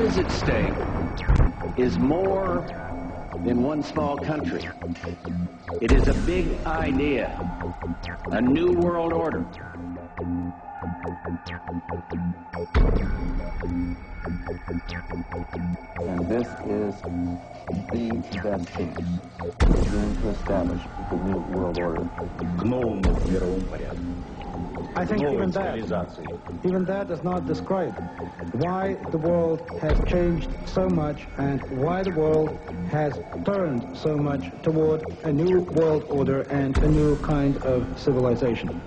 What is at stake is more than one small country. It is a big idea, a new world order. And this is the best thing we're going to establish the new world order. I think even that does not describe why the world has changed so much and why the world has turned so much toward a new world order and a new kind of civilization.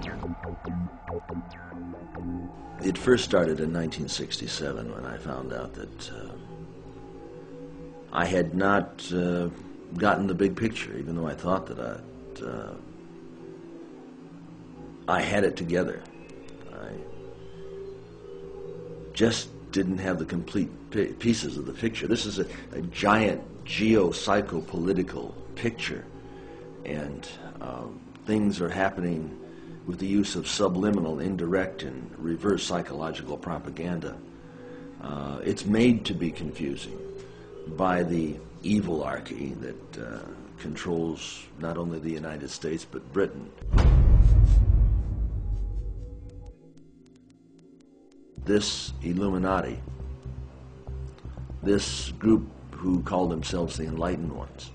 It first started in 1967 when I found out that I had not gotten the big picture, even though I thought that I had it together. I just didn't have the complete pieces of the picture. This is a giant geo-psycho-political picture, and things are happening with the use of subliminal, indirect, and reverse psychological propaganda. It's made to be confusing by the evilarchy that controls not only the United States but Britain. This Illuminati, this group who called themselves the Enlightened Ones,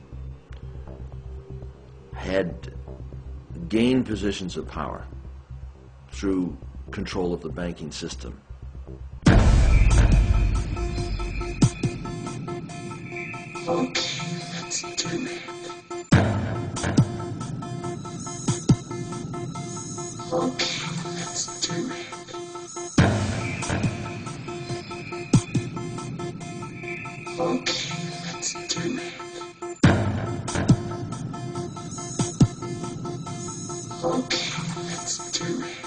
had gained positions of power through control of the banking system. Okay, let's do it. Okay, let's do it. Okay, let's do it. Okay, let's do it.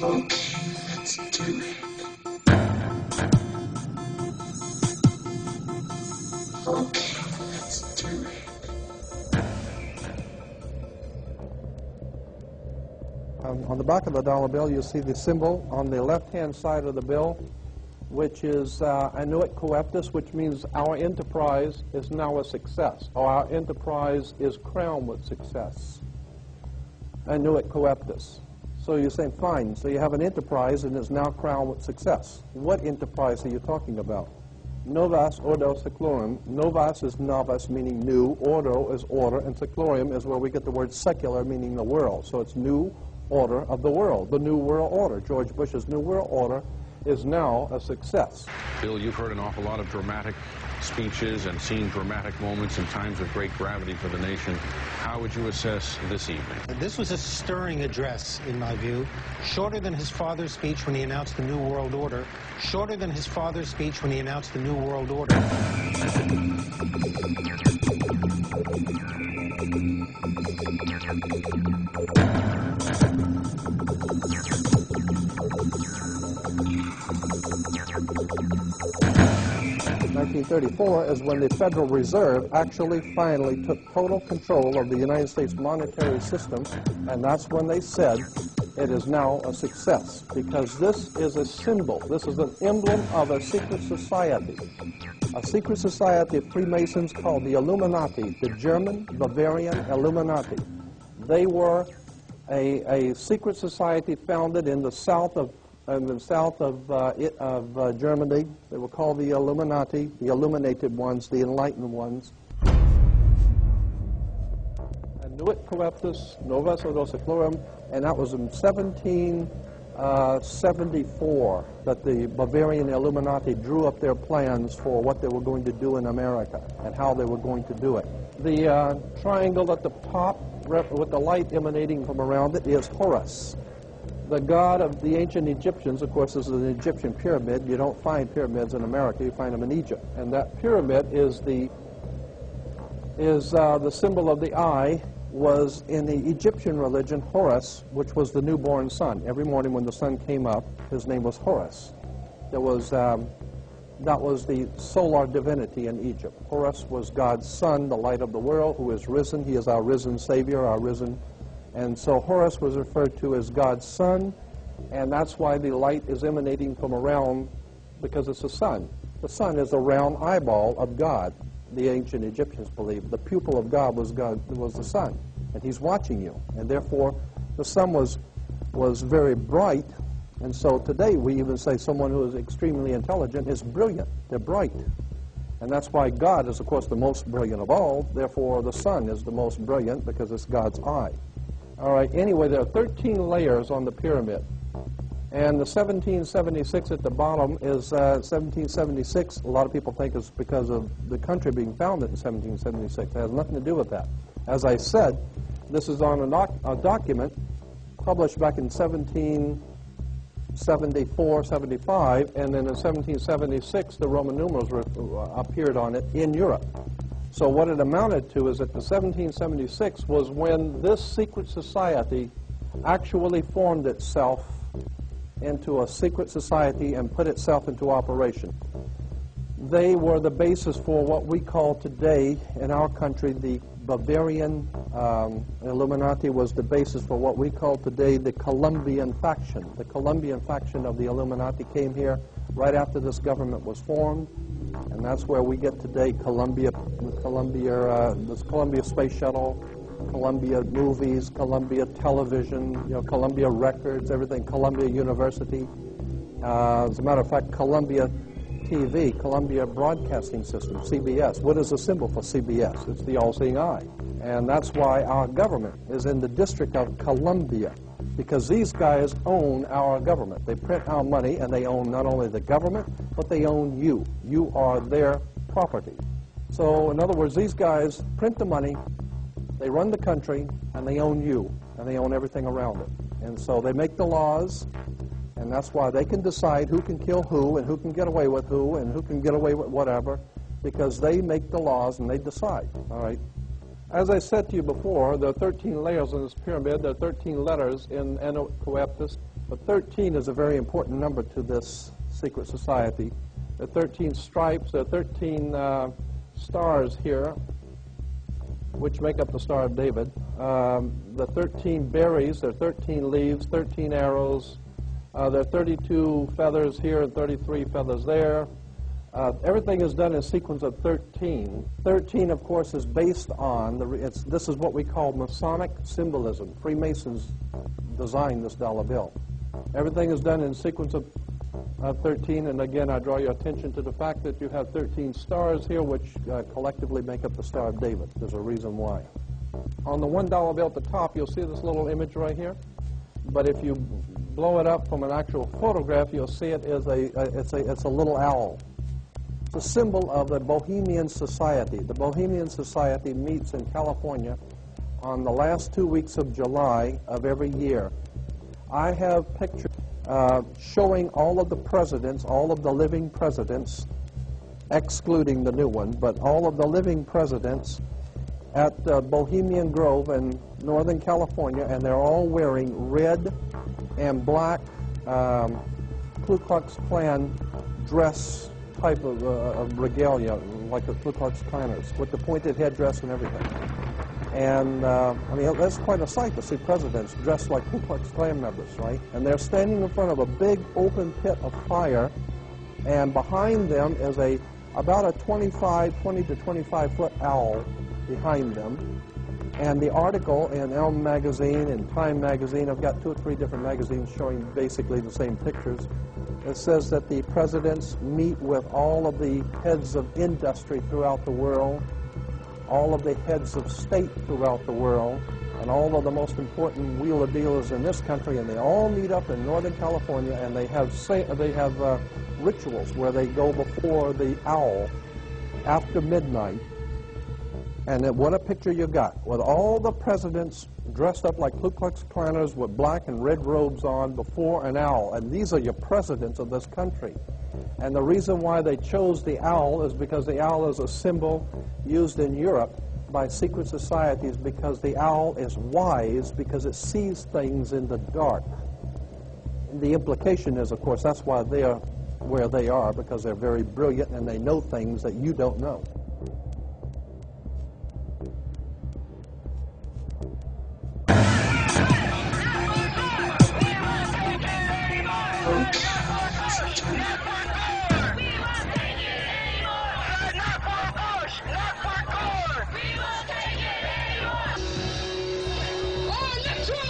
Okay, let's do it. Okay, let's do it. On the back of the dollar bill, you'll see the symbol on the left-hand side of the bill, which is annuit coeptus, which means our enterprise is now a success, or our enterprise is crowned with success. Annuit coeptus. So you're saying, fine, so you have an enterprise and it's now crowned with success. What enterprise are you talking about? Novus ordo seclorum. Novus is novus, meaning new. Ordo is order, and seclorum is where we get the word secular, meaning the world. So it's new order of the world, the new world order. George Bush's new world order is now a success. Bill, you've heard an awful lot of dramatic speeches and seen dramatic moments in times of great gravity for the nation. How would you assess this evening? This was a stirring address, in my view, shorter than his father's speech when he announced the New World Order, shorter than his father's speech when he announced the New World Order. 1934 is when the Federal Reserve actually finally took total control of the United States monetary system, and that's when they said it is now a success, because this is a symbol, this is an emblem of a secret society of Freemasons called the Illuminati, the German Bavarian Illuminati. They were a secret society founded in the south of Germany. They were called the Illuminati, the illuminated ones, the enlightened ones. Annuit coeptus, novus ordo seclorum, and that was in 1774 that the Bavarian Illuminati drew up their plans for what they were going to do in America and how they were going to do it. The triangle at the top with the light emanating from around it is Horus, the god of the ancient Egyptians. Of course, this is an Egyptian pyramid. You don't find pyramids in America, you find them in Egypt. And that pyramid is the symbol of the eye, was in the Egyptian religion Horus, which was the newborn sun. Every morning when the sun came up, his name was Horus. That was the solar divinity in Egypt. Horus was God's son, the light of the world, who is risen. He is our risen Savior, our risen. And so Horus was referred to as God's son, And that's why the light is emanating from around, because it's the sun. The sun is the round eyeball of God. The ancient Egyptians believed the pupil of God was the sun, and he's watching you. And therefore, the sun was very bright. And so today we even say someone who is extremely intelligent is brilliant. They're bright. And that's why God is, of course, the most brilliant of all. Therefore, the sun is the most brilliant because it's God's eye. All right, anyway, there are 13 layers on the pyramid. And the 1776 at the bottom is 1776. A lot of people think it's because of the country being founded in 1776. It has nothing to do with that. As I said, this is on a document published back in 1774, 75, and then in 1776 the Roman numerals appeared on it in Europe. So what it amounted to is that the 1776 was when this secret society actually formed itself into a secret society and put itself into operation. They were the basis for what we call today in our country the Bavarian Illuminati was the basis for what we call today the Colombian faction. The Colombian faction of the Illuminati came here right after this government was formed, and that's where we get today this Columbia Space Shuttle, Columbia Movies, Columbia Television, Columbia Records, everything, Columbia University. As a matter of fact, Columbia TV, Columbia Broadcasting System, CBS. What is the symbol for CBS? It's the all-seeing eye. And that's why our government is in the District of Columbia, because these guys own our government. They print our money, and they own not only the government, but they own you. You are their property. So, in other words, these guys print the money, they run the country, and they own you, and they own everything around it. And so they make the laws, and that's why they can decide who can kill who, and who can get away with who, and who can get away with whatever, because they make the laws and they decide. All right. As I said to you before, there are 13 layers in this pyramid. There are 13 letters in Enoch Coeptus, but 13 is a very important number to this secret society. There are 13 stripes. There are 13 stars here, which make up the Star of David. The 13 berries, there are 13 leaves, 13 arrows. There are 32 feathers here and 33 feathers there. Everything is done in a sequence of 13. 13, of course, is based on, this is what we call Masonic symbolism. Freemasons designed this dollar bill. Everything is done in a sequence of 13, and again, I draw your attention to the fact that you have 13 stars here, which collectively make up the Star of David. There's a reason why. On the $1 bill at the top, you'll see this little image right here. But if you blow it up from an actual photograph, you'll see it is it's a little owl. It's a symbol of the Bohemian Society. The Bohemian Society meets in California on the last 2 weeks of July of every year. I have pictures showing all of the presidents, all of the living presidents, excluding the new one, but all of the living presidents at Bohemian Grove in Northern California, and they're all wearing red and black Ku Klux Klan dress type of regalia, like the Ku Klux Klanners, with the pointed headdress and everything. And, I mean, that's quite a sight to see presidents dressed like Ku Klux Klan members, right? And they're standing in front of a big open pit of fire, and behind them is about a 20 to 25-foot owl behind them. And the article in Elm Magazine and Time Magazine, I've got 2 or 3 different magazines showing basically the same pictures. It says that the presidents meet with all of the heads of industry throughout the world, all of the heads of state throughout the world, and all of the most important wheeler dealers in this country, and they all meet up in Northern California, and they have rituals where they go before the owl after midnight. And then what a picture you got, with all the presidents dressed up like Ku Klux Klanners with black and red robes on before an owl. And these are your presidents of this country. And the reason why they chose the owl is because the owl is a symbol used in Europe by secret societies, because the owl is wise, because it sees things in the dark. And the implication is, of course, that's why they are where they are, because they're very brilliant and they know things that you don't know. Electoral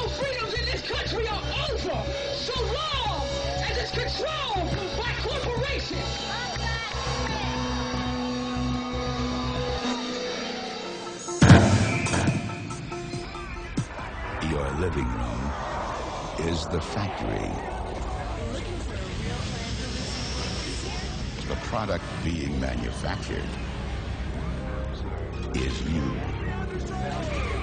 freedoms in this country are over so long as it's controlled by corporations. Your living room is the factory. The product being manufactured is you.